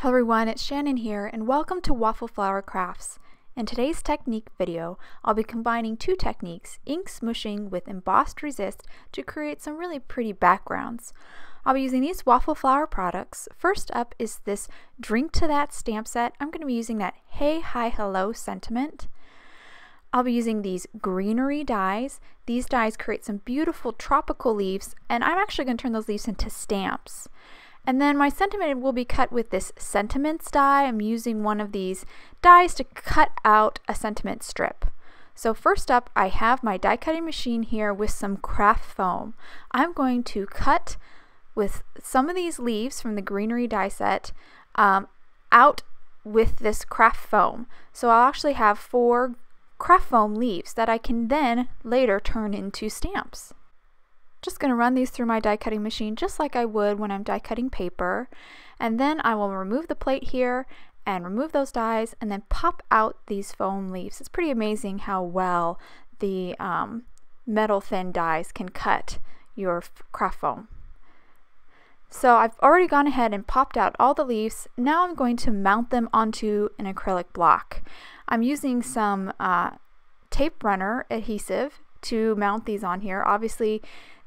Hello everyone, it's Shannon here and welcome to Waffle Flower Crafts. In today's technique video, I'll be combining two techniques, ink smooshing with Embossed Resist, to create some really pretty backgrounds. I'll be using these Waffle Flower products. First up is this Drink to That stamp set. I'm going to be using that Hey, Hi, Hello sentiment. I'll be using these greenery dies. These dies create some beautiful tropical leaves, and I'm actually going to turn those leaves into stamps. And then my sentiment will be cut with this sentiments die. I'm using one of these dies to cut out a sentiment strip. So first up, I have my die cutting machine here with some craft foam. I'm going to cut with some of these leaves from the greenery die set out with this craft foam. So I'll actually have 4 craft foam leaves that I can then later turn into stamps. Just going to run these through my die cutting machine just like I would when I'm die cutting paper, and then I will remove the plate here and remove those dies and then pop out these foam leaves. It's pretty amazing how well the metal thin dies can cut your craft foam. So I've already gone ahead and popped out all the leaves. Now I'm going to mount them onto an acrylic block. I'm using some tape runner adhesive to mount these on here. Obviously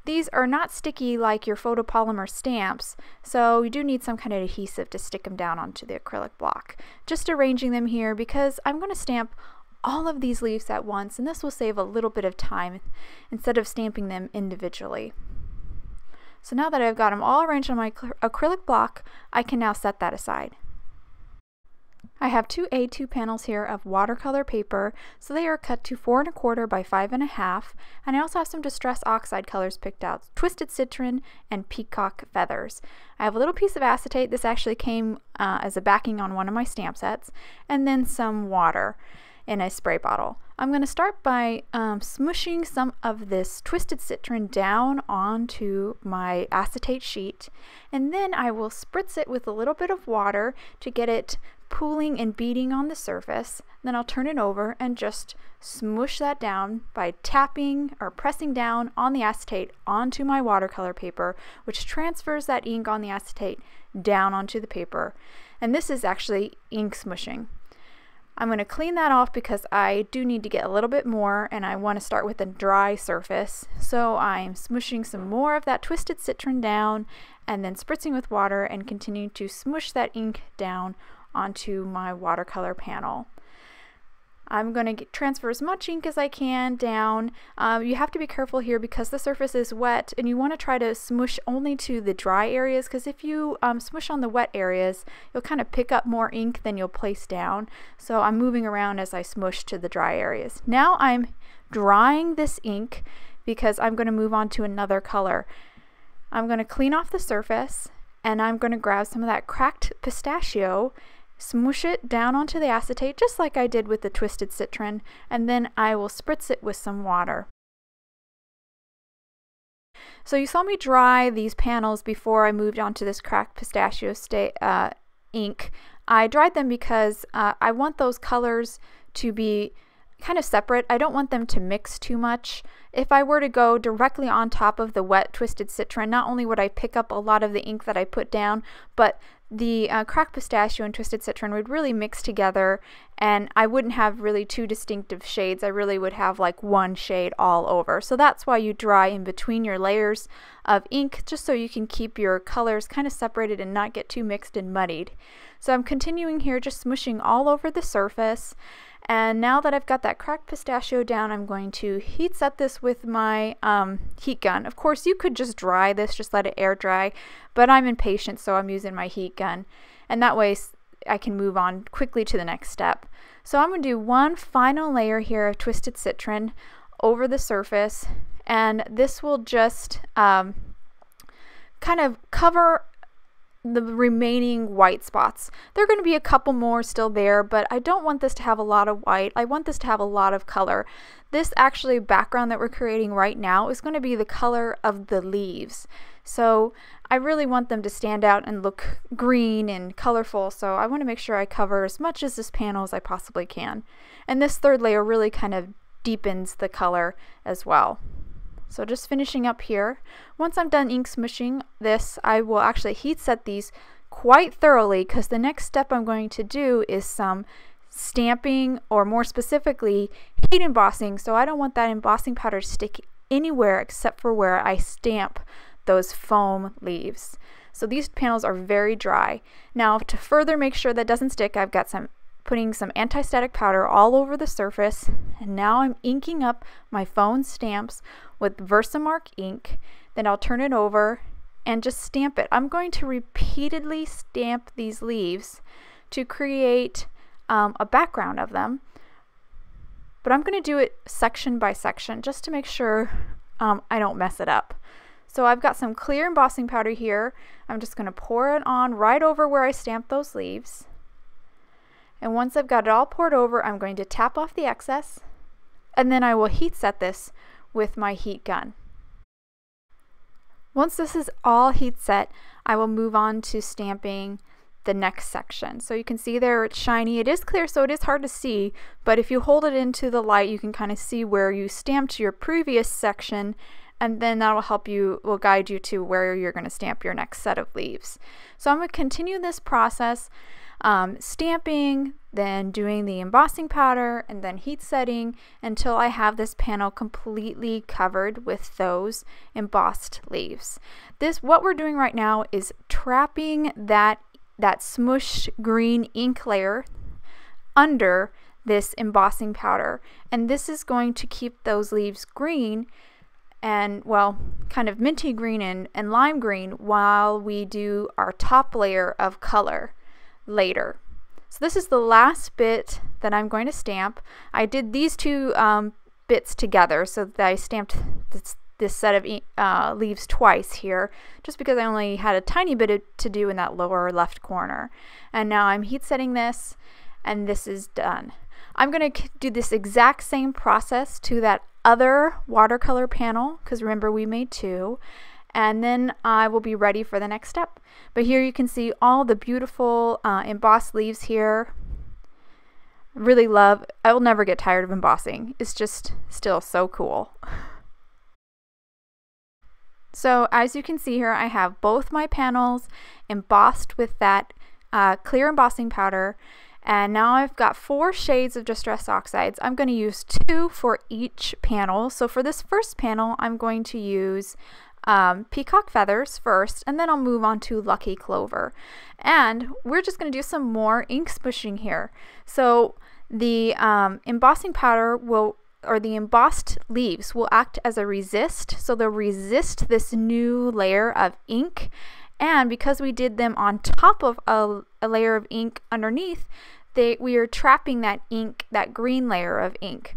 these are not sticky like your photopolymer stamps, so you do need some kind of adhesive to stick them down onto the acrylic block. Just arranging them here because I'm going to stamp all of these leaves at once, and this will save a little bit of time instead of stamping them individually. So now that I've got them all arranged on my acrylic block, I can now set that aside. I have 2 A2 panels here of watercolor paper, so they are cut to 4 1/4 by 5 1/2, and I also have some Distress Oxide colors picked out, Twisted Citron and Peacock Feathers. I have a little piece of acetate. This actually came as a backing on one of my stamp sets, and then some water in a spray bottle. I'm going to start by smooshing some of this Twisted Citron down onto my acetate sheet, and then I will spritz it with a little bit of water to get it pooling and beading on the surface. Then I'll turn it over and just smoosh that down by tapping or pressing down on the acetate onto my watercolor paper, which transfers that ink on the acetate down onto the paper. And this is actually ink smooshing. I'm going to clean that off because I do need to get a little bit more, and I want to start with a dry surface. So I'm smooshing some more of that Twisted Citron down and then spritzing with water and continue to smoosh that ink down onto my watercolor panel. I'm going to transfer as much ink as I can down. You have to be careful here because the surface is wet, and you want to try to smoosh only to the dry areas, because if you smoosh on the wet areas, you'll kind of pick up more ink than you'll place down. So I'm moving around as I smoosh to the dry areas. Now I'm drying this ink because I'm going to move on to another color. I'm going to clean off the surface, and I'm going to grab some of that cracked pistachio, smoosh it down onto the acetate just like I did with the Twisted Citron, and then I will spritz it with some water. So you saw me dry these panels before I moved on to this cracked pistachio ink. I dried them because I want those colors to be kind of separate. I don't want them to mix too much. If I were to go directly on top of the wet Twisted Citron, not only would I pick up a lot of the ink that I put down, but the cracked pistachio and Twisted Citron would really mix together, and I wouldn't have really 2 distinctive shades. I really would have like 1 shade all over. So that's why you dry in between your layers of ink, just so you can keep your colors kind of separated and not get too mixed and muddied. So I'm continuing here, just smooshing all over the surface. And now that I've got that cracked pistachio down, I'm going to heat set this with my heat gun. Of course, you could just dry this, just let it air dry, but I'm impatient, so I'm using my heat gun. And that way I can move on quickly to the next step. So I'm going to do one final layer here of Twisted Citron over the surface, and this will just kind of cover the remaining white spots. There are going to be a couple more still there, but I don't want this to have a lot of white. I want this to have a lot of color. This actually background that we're creating right now is going to be the color of the leaves. So I really want them to stand out and look green and colorful, so I want to make sure I cover as much of this panel as I possibly can. And this third layer really kind of deepens the color as well. So just finishing up here. Once I'm done ink smooshing this, I will actually heat set these quite thoroughly, because the next step I'm going to do is some stamping, or more specifically heat embossing. So I don't want that embossing powder to stick anywhere except for where I stamp those foam leaves. So these panels are very dry. Now, to further make sure that doesn't stick, I've got putting some anti-static powder all over the surface, and now I'm inking up my foam stamps with Versamark ink. Then I'll turn it over and just stamp it. I'm going to repeatedly stamp these leaves to create a background of them, but I'm going to do it section by section just to make sure I don't mess it up. So I've got some clear embossing powder here. I'm just going to pour it on right over where I stamped those leaves. And once I've got it all poured over, I'm going to tap off the excess, and then I will heat set this with my heat gun. Once this is all heat set, I will move on to stamping the next section. So you can see there it's shiny. It is clear, so it is hard to see, but if you hold it into the light, you can kind of see where you stamped your previous section, and then that will guide you to where you're going to stamp your next set of leaves. So I'm going to continue this process, stamping, then doing the embossing powder, and then heat setting until I have this panel completely covered with those embossed leaves. What we're doing right now is trapping that smushed green ink layer under this embossing powder, and this is going to keep those leaves green and, well, kind of minty green and lime green while we do our top layer of color later. So this is the last bit that I'm going to stamp. I did these two bits together so that I stamped this set of leaves twice here, just because I only had a tiny bit to do in that lower left corner. And now I'm heat setting this, and this is done. I'm going to do this exact same process to that other watercolor panel, because remember we made two, and then I will be ready for the next step. But here you can see all the beautiful embossed leaves here. Really love, I will never get tired of embossing. It's just still so cool. So as you can see here, I have both my panels embossed with that clear embossing powder, and now I've got 4 shades of Distress Oxides. I'm going to use 2 for each panel. So for this first panel, I'm going to use Peacock Feathers first, and then I'll move on to Lucky Clover. And we're just going to do some more ink smooshing here. So the embossing powder or the embossed leaves will act as a resist, so they'll resist this new layer of ink, and because we did them on top of a layer of ink underneath, we are trapping that ink, that green layer of ink.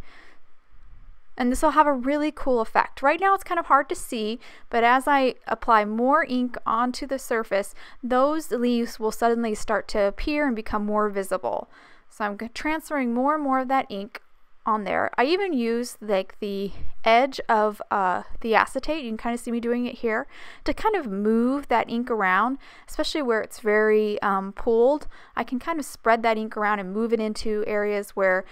And this will have a really cool effect. Right now it's kind of hard to see, but as I apply more ink onto the surface, those leaves will suddenly start to appear and become more visible. So I'm transferring more and more of that ink on there. I even use like the edge of the acetate, you can kind of see me doing it here, to kind of move that ink around, especially where it's very pooled. I can kind of spread that ink around and move it into areas where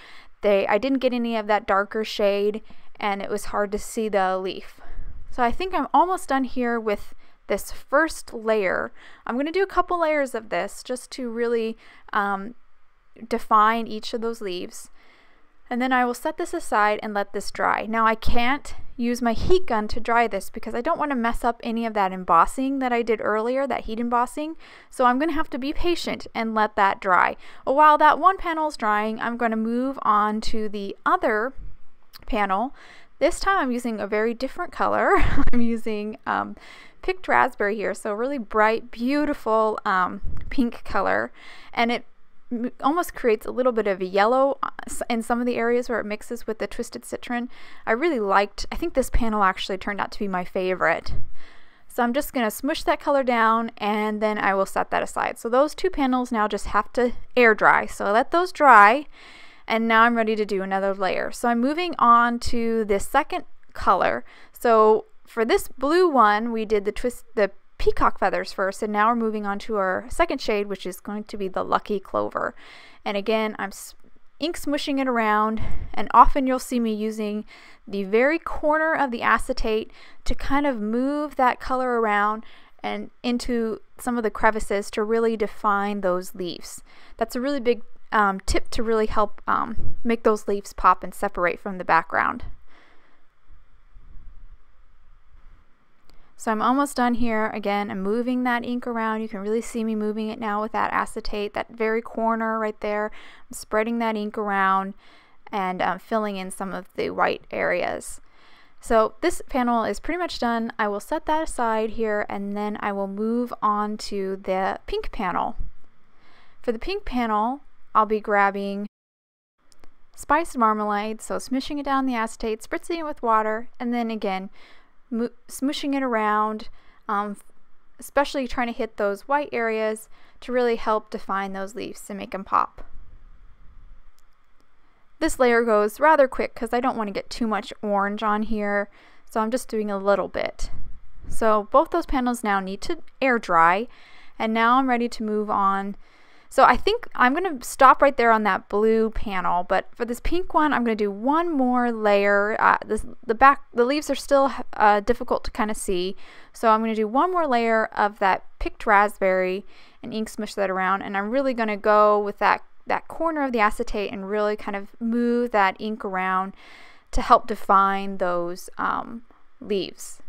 I didn't get any of that darker shade and it was hard to see the leaf. So I think I'm almost done here with this first layer. I'm going to do a couple layers of this just to really define each of those leaves. And then I will set this aside and let this dry. Now I can't use my heat gun to dry this because I don't want to mess up any of that embossing that I did earlier, that heat embossing. So I'm going to have to be patient and let that dry. Well, while that one panel is drying, I'm going to move on to the other panel. This time I'm using a very different color. I'm using picked raspberry here, so really bright, beautiful pink color, and it almost creates a little bit of a yellow in some of the areas where it mixes with the Twisted Citron. I think this panel actually turned out to be my favorite. So I'm just going to smoosh that color down, and then I will set that aside. So those 2 panels now just have to air dry. So I let those dry, and now I'm ready to do another layer. So I'm moving on to this second color. So for this blue one, we did the Peacock Feathers first, and now we're moving on to our second shade, which is going to be the Lucky Clover. And again, I'm ink smooshing it around, and often you'll see me using the very corner of the acetate to kind of move that color around and into some of the crevices to really define those leaves. That's a really big tip to really help make those leaves pop and separate from the background. So I'm almost done here. Again, I'm moving that ink around. You can really see me moving it now with that acetate, that very corner right there. I'm spreading that ink around and filling in some of the white areas. So this panel is pretty much done. I will set that aside here, and then I will move on to the pink panel. For the pink panel, I'll be grabbing spiced marmalade, so smooshing it down the acetate, spritzing it with water, and then again smooshing it around, especially trying to hit those white areas to really help define those leaves and make them pop. This layer goes rather quick because I don't want to get too much orange on here, so I'm just doing a little bit. So both those panels now need to air dry, and now I'm ready to move on. So I think I'm going to stop right there on that blue panel, but for this pink one, I'm going to do one more layer. The leaves are still difficult to kind of see, so I'm going to do one more layer of that picked raspberry and ink smush that around, and I'm really going to go with that corner of the acetate and really kind of move that ink around to help define those leaves.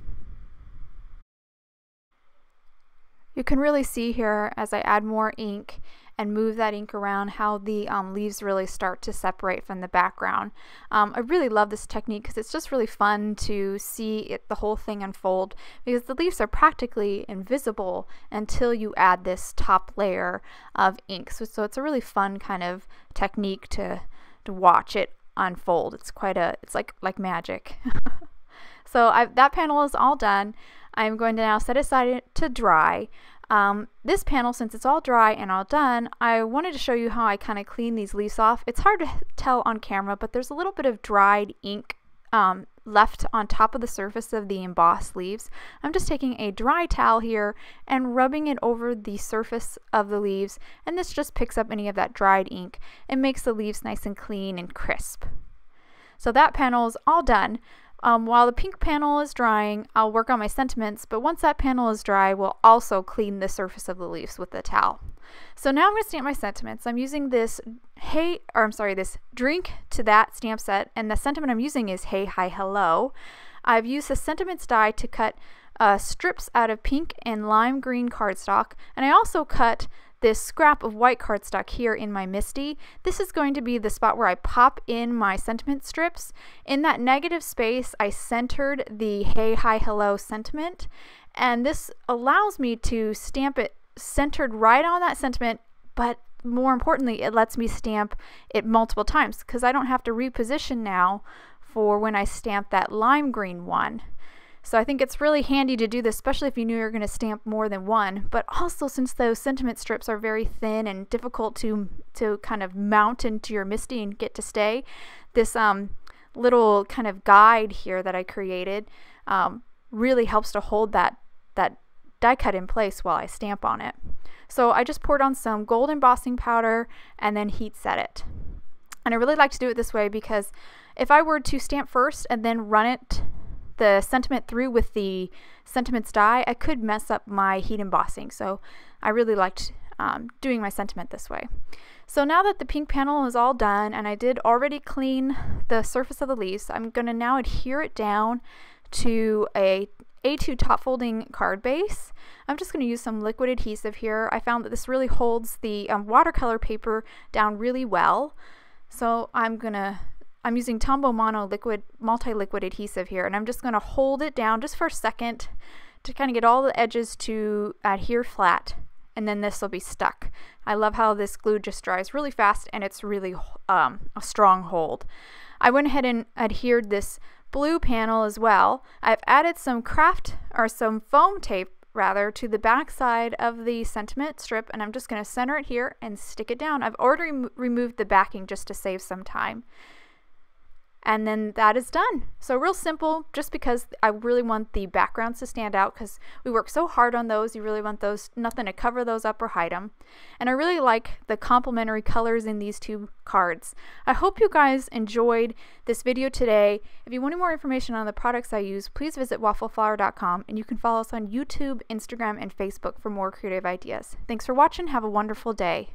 You can really see here as I add more ink and move that ink around how the leaves really start to separate from the background. I really love this technique because it's just really fun to see the whole thing unfold, because the leaves are practically invisible until you add this top layer of ink. So it's a really fun kind of technique to watch it unfold. It's like magic. So that panel is all done. I'm going to now set aside to dry. This panel, since it's all dry and all done, I wanted to show you how I kind of clean these leaves off. It's hard to tell on camera, but there's a little bit of dried ink left on top of the surface of the embossed leaves. I'm just taking a dry towel here and rubbing it over the surface of the leaves, and this just picks up any of that dried ink and makes the leaves nice and clean and crisp. So that panel is all done. While the pink panel is drying, I'll work on my sentiments, but once that panel is dry, we'll also clean the surface of the leaves with the towel. So now I'm going to stamp my sentiments. I'm using this this drink to that stamp set, and the sentiment I'm using is Hey, Hi, Hello. I've used the sentiments die to cut strips out of pink and lime green cardstock, and I also cut this scrap of white cardstock here in my MISTI. This is going to be the spot where I pop in my sentiment strips. In that negative space, I centered the Hey, Hi, Hello sentiment, and this allows me to stamp it centered right on that sentiment, but more importantly, it lets me stamp it multiple times because I don't have to reposition now for when I stamp that lime green one. So I think it's really handy to do this, especially if you knew you were going to stamp more than one, but also since those sentiment strips are very thin and difficult to kind of mount into your MISTI and get to stay, this little kind of guide here that I created really helps to hold that die cut in place while I stamp on it. So I just poured on some gold embossing powder and then heat set it. And I really like to do it this way because if I were to stamp first and then run the sentiment through with the sentiments die, I could mess up my heat embossing. So I really liked doing my sentiment this way. So now that the pink panel is all done and I did already clean the surface of the leaves, I'm going to now adhere it down to a A2 top folding card base. I'm just going to use some liquid adhesive here. I found that this really holds the watercolor paper down really well. So I'm using Tombow Mono multi-liquid adhesive here, and I'm just going to hold it down just for a second to kind of get all the edges to adhere flat, and then this will be stuck. I love how this glue just dries really fast and it's really a strong hold. I went ahead and adhered this blue panel as well. I've added some foam tape rather to the back side of the sentiment strip, and I'm just going to center it here and stick it down. I've already removed the backing just to save some time. And then that is done. So real simple, just because I really want the backgrounds to stand out because we work so hard on those. You really want those, nothing to cover those up or hide them. And I really like the complementary colors in these two cards. I hope you guys enjoyed this video today. If you want any more information on the products I use, please visit waffleflower.com, and you can follow us on YouTube, Instagram, and Facebook for more creative ideas. Thanks for watching. Have a wonderful day.